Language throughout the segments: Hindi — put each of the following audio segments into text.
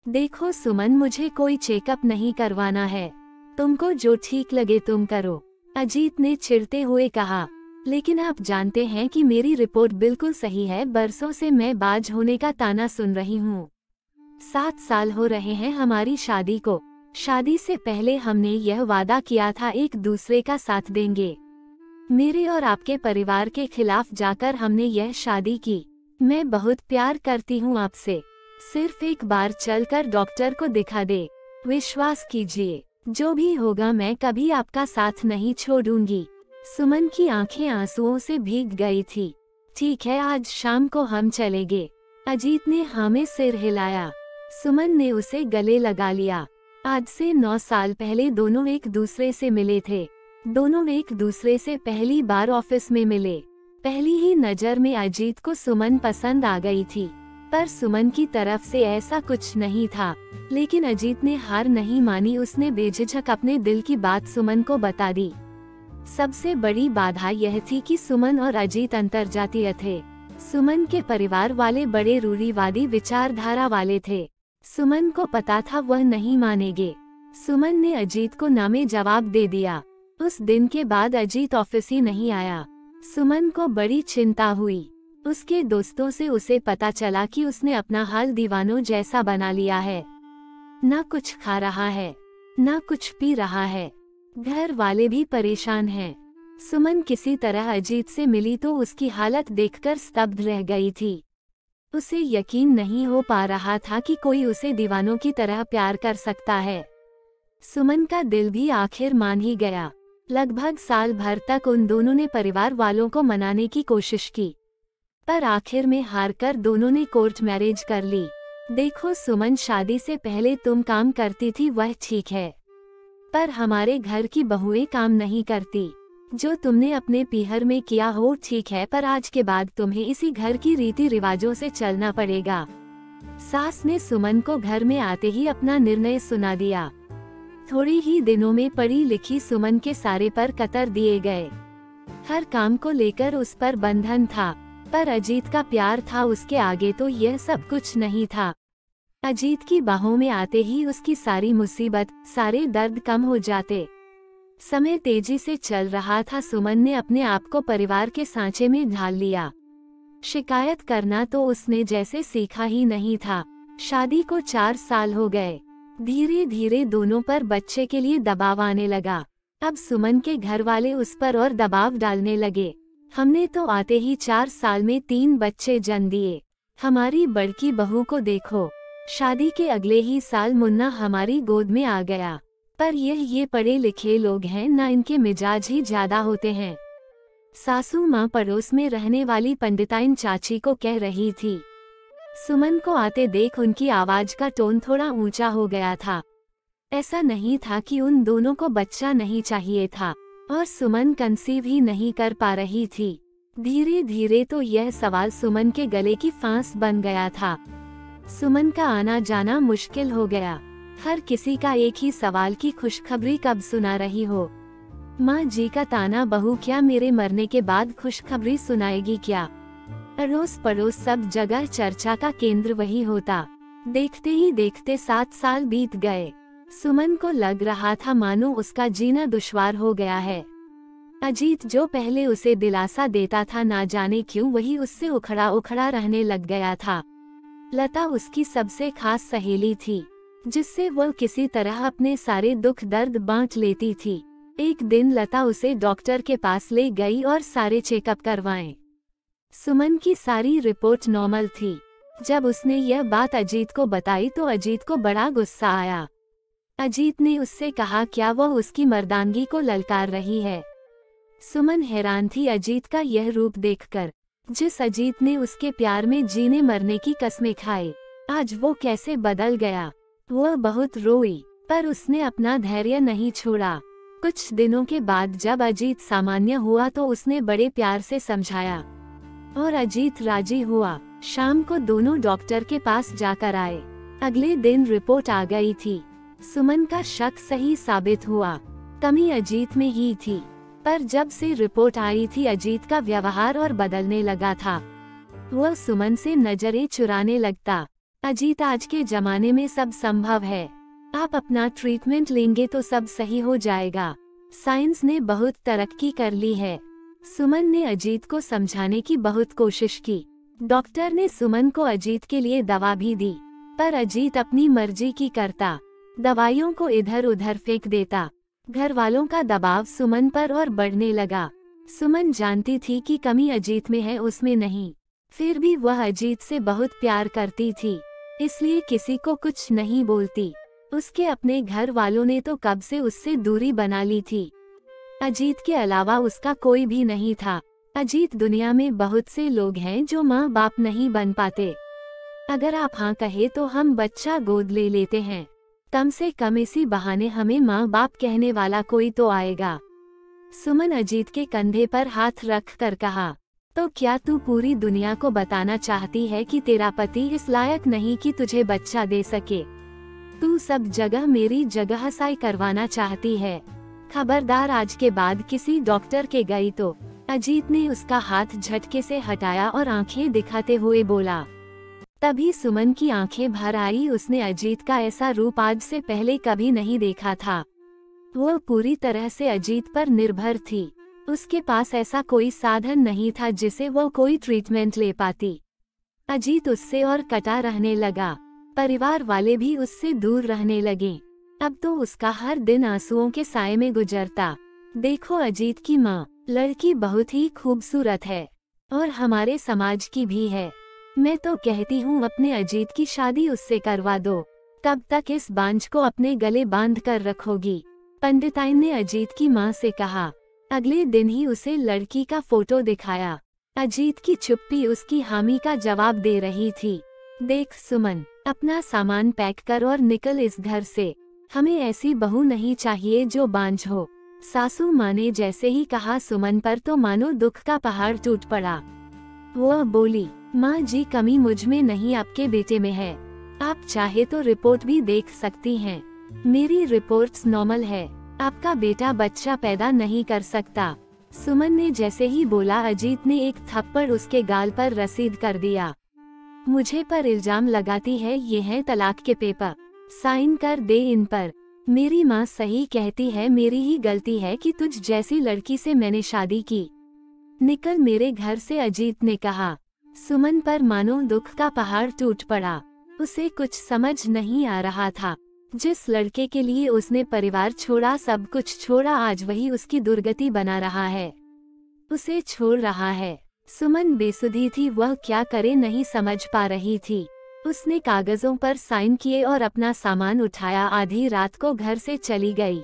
देखो सुमन, मुझे कोई चेकअप नहीं करवाना है। तुमको जो ठीक लगे तुम करो, अजीत ने चिढ़ते हुए कहा। लेकिन आप जानते हैं कि मेरी रिपोर्ट बिल्कुल सही है। बरसों से मैं बाज होने का ताना सुन रही हूँ। 7 साल हो रहे हैं हमारी शादी को। शादी से पहले हमने यह वादा किया था एक दूसरे का साथ देंगे। मेरे और आपके परिवार के खिलाफ जाकर हमने यह शादी की। मैं बहुत प्यार करती हूँ आपसे। सिर्फ एक बार चलकर डॉक्टर को दिखा दे। विश्वास कीजिए, जो भी होगा मैं कभी आपका साथ नहीं छोड़ूंगी। सुमन की आंखें आंसुओं से भीग गई थी। ठीक है, आज शाम को हम चलेंगे। अजीत ने हाँ में सिर हिलाया। सुमन ने उसे गले लगा लिया। आज से 9 साल पहले दोनों एक दूसरे से मिले थे। दोनों एक दूसरे से पहली बार ऑफिस में मिले। पहली ही नजर में अजीत को सुमन पसंद आ गई थी, पर सुमन की तरफ से ऐसा कुछ नहीं था। लेकिन अजीत ने हार नहीं मानी। उसने बेझिझक अपने दिल की बात सुमन को बता दी। सबसे बड़ी बाधा यह थी कि सुमन और अजीत अंतरजातीय थे। सुमन के परिवार वाले बड़े रूढ़िवादी विचारधारा वाले थे। सुमन को पता था वह नहीं मानेंगे। सुमन ने अजीत को नामे जवाब दे दिया। उस दिन के बाद अजीत ऑफिस ही नहीं आया। सुमन को बड़ी चिंता हुई। उसके दोस्तों से उसे पता चला कि उसने अपना हाल दीवानों जैसा बना लिया है। ना कुछ खा रहा है, ना कुछ पी रहा है। घर वाले भी परेशान हैं। सुमन किसी तरह अजीत से मिली तो उसकी हालत देखकर स्तब्ध रह गई थी। उसे यकीन नहीं हो पा रहा था कि कोई उसे दीवानों की तरह प्यार कर सकता है। सुमन का दिल भी आखिर मान ही गया। लगभग साल भर तक उन दोनों ने परिवार वालों को मनाने की कोशिश की, पर आखिर में हारकर दोनों ने कोर्ट मैरिज कर ली। देखो सुमन, शादी से पहले तुम काम करती थी वह ठीक है, पर हमारे घर की बहुएं काम नहीं करती। जो तुमने अपने पीहर में किया हो ठीक है, पर आज के बाद तुम्हें इसी घर की रीति रिवाजों से चलना पड़ेगा। सास ने सुमन को घर में आते ही अपना निर्णय सुना दिया। थोड़े ही दिनों में पढ़ी लिखी सुमन के सारे पर कतर दिए गए। हर काम को लेकर उस पर बंधन था, पर अजीत का प्यार था उसके आगे तो यह सब कुछ नहीं था। अजीत की बाहों में आते ही उसकी सारी मुसीबत, सारे दर्द कम हो जाते। समय तेजी से चल रहा था। सुमन ने अपने आप को परिवार के सांचे में ढाल लिया। शिकायत करना तो उसने जैसे सीखा ही नहीं था। शादी को 4 साल हो गए। धीरे धीरे दोनों पर बच्चे के लिए दबाव आने लगा। अब सुमन के घर वाले उस पर और दबाव डालने लगे। हमने तो आते ही 4 साल में 3 बच्चे जन्म दिए। हमारी बड़की बहू को देखो, शादी के अगले ही साल मुन्ना हमारी गोद में आ गया। पर ये पढ़े लिखे लोग हैं ना, इनके मिजाज ही ज्यादा होते हैं। सासू माँ पड़ोस में रहने वाली पंडिताइन चाची को कह रही थी। सुमन को आते देख उनकी आवाज का टोन थोड़ा ऊंचा हो गया था। ऐसा नहीं था कि उन दोनों को बच्चा नहीं चाहिए था, और सुमन कंसीव ही नहीं कर पा रही थी। धीरे धीरे तो यह सवाल सुमन के गले की फांस बन गया था। सुमन का आना जाना मुश्किल हो गया। हर किसी का एक ही सवाल की खुशखबरी कब सुना रही हो। माँ जी का ताना, बहू क्या मेरे मरने के बाद खुशखबरी सुनाएगी क्या। अड़ोस पड़ोस सब जगह चर्चा का केंद्र वही होता। देखते ही देखते 7 साल बीत गए। सुमन को लग रहा था मानो उसका जीना दुश्वार हो गया है। अजीत जो पहले उसे दिलासा देता था, ना जाने क्यों वही उससे उखड़ा उखड़ा रहने लग गया था। लता उसकी सबसे खास सहेली थी, जिससे वह किसी तरह अपने सारे दुख दर्द बांट लेती थी। एक दिन लता उसे डॉक्टर के पास ले गई और सारे चेकअप करवाएं। सुमन की सारी रिपोर्ट नॉर्मल थी। जब उसने यह बात अजीत को बताई तो अजीत को बड़ा गुस्सा आया। अजीत ने उससे कहा, क्या वह उसकी मर्दानगी को ललकार रही है। सुमन हैरान थी अजीत का यह रूप देखकर। जिस अजीत ने उसके प्यार में जीने मरने की कस्में खाई, आज वो कैसे बदल गया। वह बहुत रोई, पर उसने अपना धैर्य नहीं छोड़ा। कुछ दिनों के बाद जब अजीत सामान्य हुआ तो उसने बड़े प्यार से समझाया, और अजीत राजी हुआ। शाम को दोनों डॉक्टर के पास जाकर आए। अगले दिन रिपोर्ट आ गई थी। सुमन का शक सही साबित हुआ। कमी अजीत में ही थी, पर जब से रिपोर्ट आई थी अजीत का व्यवहार और बदलने लगा था। वह सुमन से नजरें चुराने लगता, अजीत, आज के जमाने में सब संभव है। आप अपना ट्रीटमेंट लेंगे तो सब सही हो जाएगा। साइंस ने बहुत तरक्की कर ली है। सुमन ने अजीत को समझाने की बहुत कोशिश की। डॉक्टर ने सुमन को अजीत के लिए दवा भी दी, पर अजीत अपनी मर्जी की करता, दवाइयों को इधर उधर फेंक देता। घर वालों का दबाव सुमन पर और बढ़ने लगा। सुमन जानती थी कि कमी अजीत में है, उसमें नहीं। फिर भी वह अजीत से बहुत प्यार करती थी, इसलिए किसी को कुछ नहीं बोलती। उसके अपने घर वालों ने तो कब से उससे दूरी बना ली थी। अजीत के अलावा उसका कोई भी नहीं था। अजीत, दुनिया में बहुत से लोग हैं जो माँ बाप नहीं बन पाते। अगर आप हाँ कहे तो हम बच्चा गोद ले लेते हैं। कम से कम इसी बहाने हमें माँ बाप कहने वाला कोई तो आएगा। सुमन अजीत के कंधे पर हाथ रख कर कहा, तो क्या तू पूरी दुनिया को बताना चाहती है कि तेरा पति इस लायक नहीं कि तुझे बच्चा दे सके? तू सब जगह मेरी जगह साई करवाना चाहती है। खबरदार, आज के बाद किसी डॉक्टर के गई तो। अजीत ने उसका हाथ झटके से हटाया और आंखें दिखाते हुए बोला। तभी सुमन की आंखें भर आई। उसने अजीत का ऐसा रूप आज से पहले कभी नहीं देखा था। वह पूरी तरह से अजीत पर निर्भर थी। उसके पास ऐसा कोई साधन नहीं था जिसे वो कोई ट्रीटमेंट ले पाती। अजीत उससे और कटा रहने लगा। परिवार वाले भी उससे दूर रहने लगे। अब तो उसका हर दिन आंसुओं के साए में गुजरता। देखो अजीत की माँ, लड़की बहुत ही खूबसूरत है और हमारे समाज की भी है। मैं तो कहती हूँ अपने अजीत की शादी उससे करवा दो। कब तक इस बांझ को अपने गले बांध कर रखोगी? पंडिताइन ने अजीत की माँ से कहा। अगले दिन ही उसे लड़की का फोटो दिखाया। अजीत की चुप्पी उसकी हामी का जवाब दे रही थी। देख सुमन, अपना सामान पैक कर और निकल इस घर से। हमें ऐसी बहू नहीं चाहिए जो बांझ हो। सासू माँ ने जैसे ही कहा सुमन पर तो मानो दुख का पहाड़ टूट पड़ा। वह बोली, माँ जी, कमी मुझ में नहीं आपके बेटे में है। आप चाहे तो रिपोर्ट भी देख सकती हैं। मेरी रिपोर्ट्स नॉर्मल है। आपका बेटा बच्चा पैदा नहीं कर सकता। सुमन ने जैसे ही बोला, अजीत ने एक थप्पड़ उसके गाल पर रसीद कर दिया। मुझे पर इल्जाम लगाती है, ये हैं तलाक के पेपर, साइन कर दे इन पर। मेरी माँ सही कहती है, मेरी ही गलती है कि तुझ जैसी लड़की से मैंने शादी की। निकल मेरे घर से, अजीत ने कहा। सुमन पर मानो दुख का पहाड़ टूट पड़ा। उसे कुछ समझ नहीं आ रहा था। जिस लड़के के लिए उसने परिवार छोड़ा, सब कुछ छोड़ा, आज वही उसकी दुर्गति बना रहा है, उसे छोड़ रहा है। सुमन बेसुधी थी, वह क्या करे नहीं समझ पा रही थी। उसने कागजों पर साइन किए और अपना सामान उठाया। आधी रात को घर से चली गई।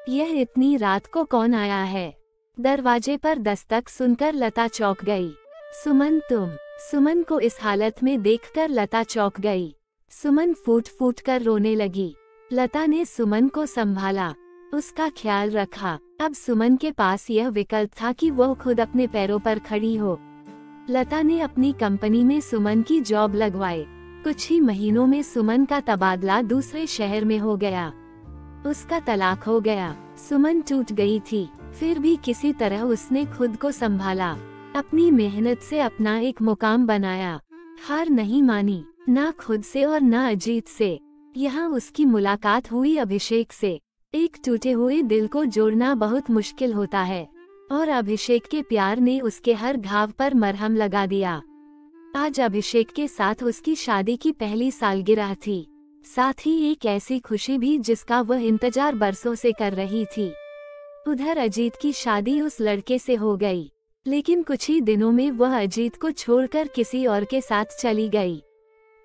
यह इतनी रात को कौन आया है? दरवाजे पर दस्तक सुनकर लता चौंक गई। सुमन, तुम? सुमन को इस हालत में देखकर लता चौंक गई। सुमन फूट फूट कर रोने लगी। लता ने सुमन को संभाला, उसका ख्याल रखा। अब सुमन के पास यह विकल्प था कि वह खुद अपने पैरों पर खड़ी हो। लता ने अपनी कंपनी में सुमन की जॉब लगवाई। कुछ ही महीनों में सुमन का तबादला दूसरे शहर में हो गया। उसका तलाक हो गया। सुमन टूट गई थी, फिर भी किसी तरह उसने खुद को संभाला। अपनी मेहनत से अपना एक मुकाम बनाया। हार नहीं मानी, ना खुद से और ना अजीत से। यहाँ उसकी मुलाकात हुई अभिषेक से। एक टूटे हुए दिल को जोड़ना बहुत मुश्किल होता है, और अभिषेक के प्यार ने उसके हर घाव पर मरहम लगा दिया। आज अभिषेक के साथ उसकी शादी की पहली सालगिरह थी, साथ ही एक ऐसी खुशी भी जिसका वह इंतजार बरसों से कर रही थी। उधर अजीत की शादी उस लड़के से हो गई, लेकिन कुछ ही दिनों में वह अजीत को छोड़कर किसी और के साथ चली गई।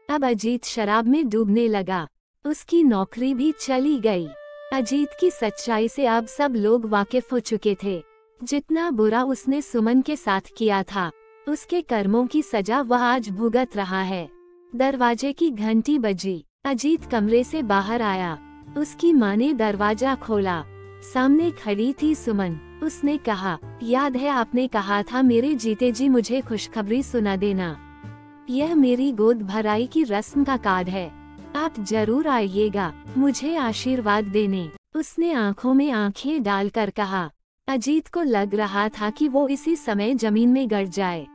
अब अजीत शराब में डूबने लगा, उसकी नौकरी भी चली गई। अजीत की सच्चाई से अब सब लोग वाकिफ हो चुके थे। जितना बुरा उसने सुमन के साथ किया था, उसके कर्मों की सजा वह आज भुगत रहा है। दरवाजे की घंटी बजी। अजीत कमरे से बाहर आया। उसकी माँ ने दरवाजा खोला। सामने खड़ी थी सुमन। उसने कहा, याद है आपने कहा था मेरे जीते जी मुझे खुशखबरी सुना देना। यह मेरी गोद भराई की रस्म का कार्ड है। आप जरूर आइएगा मुझे आशीर्वाद देने। उसने आंखों में आंखें डालकर कहा। अजीत को लग रहा था कि वो इसी समय जमीन में गिर जाए।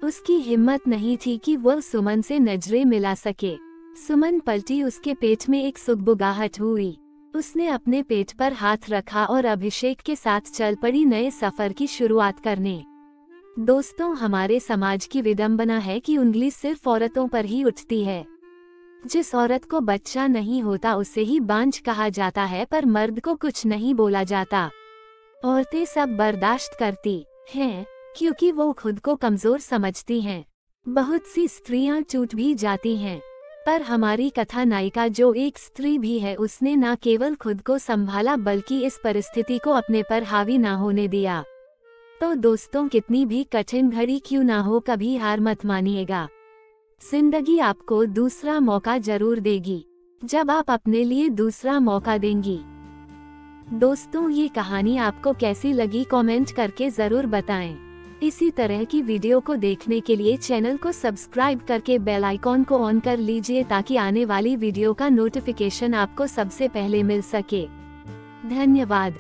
उसकी हिम्मत नहीं थी कि वह सुमन से नजरें मिला सके। सुमन पलटी, उसके पेट में एक सुगबुगाहट हुई। उसने अपने पेट पर हाथ रखा और अभिषेक के साथ चल पड़ी नए सफर की शुरुआत करने। दोस्तों, हमारे समाज की विडंबना है कि उंगली सिर्फ औरतों पर ही उठती है। जिस औरत को बच्चा नहीं होता उसे ही बांझ कहा जाता है, पर मर्द को कुछ नहीं बोला जाता। औरतें सब बर्दाश्त करती हैं क्योंकि वो खुद को कमजोर समझती हैं। बहुत सी स्त्रियां टूट भी जाती हैं, पर हमारी कथा नायिका जो एक स्त्री भी है, उसने न केवल खुद को संभाला बल्कि इस परिस्थिति को अपने पर हावी ना होने दिया। तो दोस्तों, कितनी भी कठिन घड़ी क्यों ना हो, कभी हार मत मानिएगा। जिंदगी आपको दूसरा मौका जरूर देगी, जब आप अपने लिए दूसरा मौका देंगी। दोस्तों, ये कहानी आपको कैसी लगी कमेंट करके जरूर बताएं। इसी तरह की वीडियो को देखने के लिए चैनल को सब्सक्राइब करके बेल आइकॉन को ऑन कर लीजिए ताकि आने वाली वीडियो का नोटिफिकेशन आपको सबसे पहले मिल सके। धन्यवाद।